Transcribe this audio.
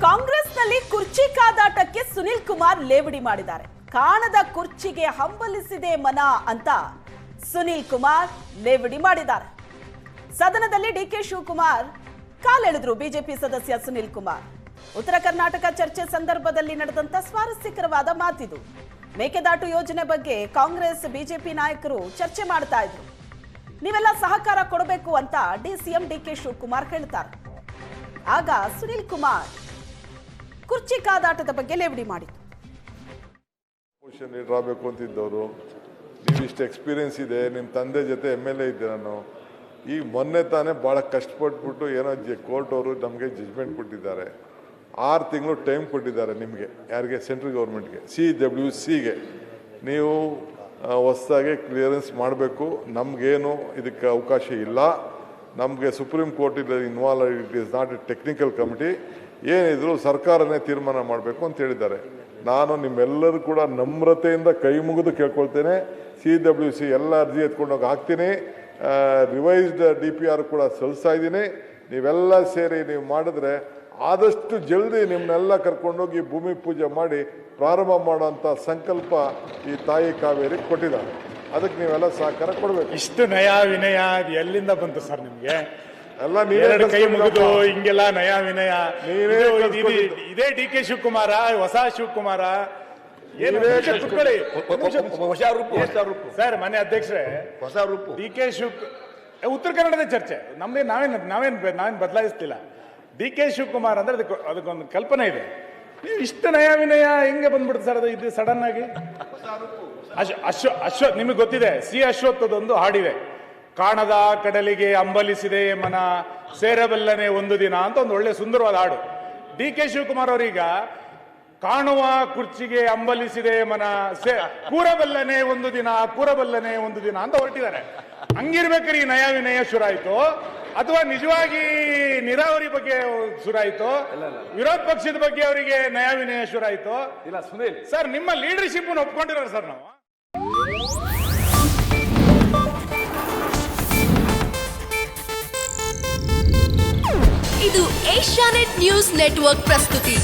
ಕಾಂಗ್ರೆಸ್ನಲ್ಲಿ ಕುರ್ಚಿ ಕಾದಾಟಕ್ಕೆ ಸುನಿಲ್ ಕುಮಾರ್ ಲೇವಡಿ ಮಾಡಿದ್ದಾರೆ. ಕಾಣದ ಕುರ್ಚಿಗೆ ಹಂಬಲಿಸಿದೆ ಮನ ಅಂತ ಸುನಿಲ್ ಕುಮಾರ್ ಲೇವಡಿ ಮಾಡಿದ್ದಾರೆ. ಸದನದಲ್ಲಿ ಡಿಕೆ ಶಿವಕುಮಾರ್ ಕಾಲೆಳೆದ್ರು ಬಿಜೆಪಿ ಸದಸ್ಯ ಸುನಿಲ್ ಕುಮಾರ್. ಉತ್ತರ ಕರ್ನಾಟಕ ಚರ್ಚೆ ಸಂದರ್ಭದಲ್ಲಿ ನಡೆದಂತ ಸ್ವಾರಸ್ಯಕರವಾದ ಮಾತಿದು. ಮೇಕೆದಾಟು ಯೋಜನೆ ಬಗ್ಗೆ ಕಾಂಗ್ರೆಸ್ ಬಿಜೆಪಿ ನಾಯಕರು ಚರ್ಚೆ ಮಾಡ್ತಾ ಇದ್ರು. ನೀವೆಲ್ಲ ಸಹಕಾರ ಕೊಡಬೇಕು ಅಂತ ಸಿಎಂ ಡಿಕೆ ಶಿವಕುಮಾರ್ ಹೇಳ್ತಾರೆ. ಆಗ ಸುನಿಲ್ ಕುಮಾರ್ ಕುರ್ಚಿ ಕಾದಾಟದ ಬಗ್ಗೆ ಲೇವಡಿ ಮಾಡಿದ್ರು. ಲೀಡರ್ ಆಗಬೇಕು ಅಂತಿದ್ದವರು, ನೀವು ಇಷ್ಟು ಎಕ್ಸ್ಪೀರಿಯನ್ಸ್ ಇದೆ, ನಿಮ್ಮ ತಂದೆ ಜೊತೆ MLA ಇದ್ದೆ ನಾನು. ಈಗ ಮೊನ್ನೆ ತಾನೇ ಭಾಳ ಕಷ್ಟಪಟ್ಬಿಟ್ಟು ಏನೋ ಕೋರ್ಟ್ ಅವರು ನಮಗೆ ಜಜ್ಮೆಂಟ್ ಕೊಟ್ಟಿದ್ದಾರೆ. 6 ತಿಂಗಳು ಟೈಮ್ ಕೊಟ್ಟಿದ್ದಾರೆ ನಿಮಗೆ, ಯಾರಿಗೆ? ಸೆಂಟ್ರಲ್ ಗೌರ್ಮೆಂಟ್ಗೆ, CWCಗೆ. ನೀವು ಹೊಸದಾಗಿ ಕ್ಲಿಯರೆನ್ಸ್ ಮಾಡಬೇಕು. ನಮಗೇನು ಇದಕ್ಕೆ ಅವಕಾಶ ಇಲ್ಲ. ನಮಗೆ supreme court involve, it is not A technical committee. ಏನಿದ್ರು ಸರ್ಕಾರನೇ ತೀರ್ಮಾನ ಮಾಡಬೇಕು ಅಂತ ಹೇಳಿದ್ದಾರೆ. ನಾನು ನಿಮ್ಮೆಲ್ಲರೂ ಕೂಡ ನಮ್ರತೆಯಿಂದ ಕೈ ಮುಗಿದು ಕೇಳ್ಕೊಳ್ತೇನೆ. CWC ಎಲ್ಲ ಅರ್ಜಿ ಎತ್ಕೊಂಡೋಗಿ ಹಾಕ್ತೀನಿ. ರಿವೈಸ್ಡ್ DPR ಕೂಡ ಸಲ್ಲಿಸ್ತಾ ಇದ್ದೀನಿ. ನೀವೆಲ್ಲ ಸೇರಿ ನೀವು ಮಾಡಿದ್ರೆ ಆದಷ್ಟು ಜಲ್ದಿ ನಿಮ್ಮನ್ನೆಲ್ಲ ಕರ್ಕೊಂಡೋಗಿ ಭೂಮಿ ಪೂಜೆ ಮಾಡಿ ಪ್ರಾರಂಭ ಮಾಡೋಂಥ ಸಂಕಲ್ಪ ಈ ತಾಯಿ ಕಾವೇರಿ ಕೊಟ್ಟಿದ್ದಾರೆ. ಅದಕ್ಕೆ ನೀವೆಲ್ಲ ಸಹಕಾರ ಕೊಡಬೇಕು. ಇಷ್ಟು ನಯ ವಿನಯ ಎಲ್ಲಿಂದ ಬಂತು ಸರ್ ನಿಮ್ಗೆ? ಎಲ್ಲ ನೀವೇ ಕೈ ಮುಗಿದು ಹಿಂಗೆಲ್ಲ ನಯ ವಿನಯ. ಇದೇ DK ಶಿವಕುಮಾರ, ಹೊಸ ಶಿವಕುಮಾರ? ಸರ್ ಮನೆ ಅಧ್ಯಕ್ಷರೇ, ಹೊಸ ರೂಪು DK ಉತ್ತರ ಕನ್ನಡದ ಚರ್ಚೆ ನಮ್ದೇ. ನಾವೇನ್ ಬದಲಾಯಿಸ್ತಿಲ್ಲ. DK ಶಿವಕುಮಾರ್ ಅಂದ್ರೆ ಅದಕ್ಕೊಂದು ಕಲ್ಪನೆ ಇದೆ. ನೀವು ಇಷ್ಟು ನಯ ವಿನಯ ಹೆಂಗೆ ಬಂದ್ಬಿಡುತ್ತೆ ಸರ್? ಇದು ಸಡನ್ ಆಗಿ ಅಶ್ವಥ್ ನಿಮಗೆ ಗೊತ್ತಿದೆ, ಅಶ್ವತ್ಥದೊಂದು ಹಾಡಿದೆ, ಕಾಣದ ಕಡಲಿಗೆ ಅಂಬಲಿಸಿದೆ ಮನ, ಸೇರಬಲ್ಲನೆ ಒಂದು ದಿನ ಅಂತ ಒಂದು ಒಳ್ಳೆ ಸುಂದರವಾದ ಹಾಡು. DK ಶಿವಕುಮಾರ್ ಅವರೀಗ ಕಾಣುವ ಕುರ್ಚಿಗೆ ಅಂಬಲಿಸಿದೆ ಮನ, ಕೂರಬಲ್ಲನೆ ಒಂದು ದಿನ, ಕೂರಬಲ್ಲನೆ ಒಂದು ದಿನ ಅಂತ ಹೊರಟಿದ್ದಾರೆ. ಹಂಗಿರ್ಬೇಕಾದ್ರೆ ಈ ನಯ ವಿನಯ ಶುರಾಯ್ತು, ಅಥವಾ ನಿಜವಾಗಿ ನೀರಾವರಿ ಬಗ್ಗೆ ಶುರಾಯ್ತು, ವಿರೋಧ ಪಕ್ಷದ ಬಗ್ಗೆ ಅವರಿಗೆ ನಯ ವಿನಯ ಶುರಾಯ್ತು? ಇಲ್ಲ ಸುನೀಲ್ ಸರ್, ನಿಮ್ಮ ಲೀಡರ್ಶಿಪ್ ಒಪ್ಕೊಂಡಿರೋ ಸರ್ ನಾವು. ಇದು ಏಷ್ಯಾನೆಟ್ ನ್ಯೂಸ್ ನೆಟ್ವರ್ಕ್ ಪ್ರಸ್ತುತಿ.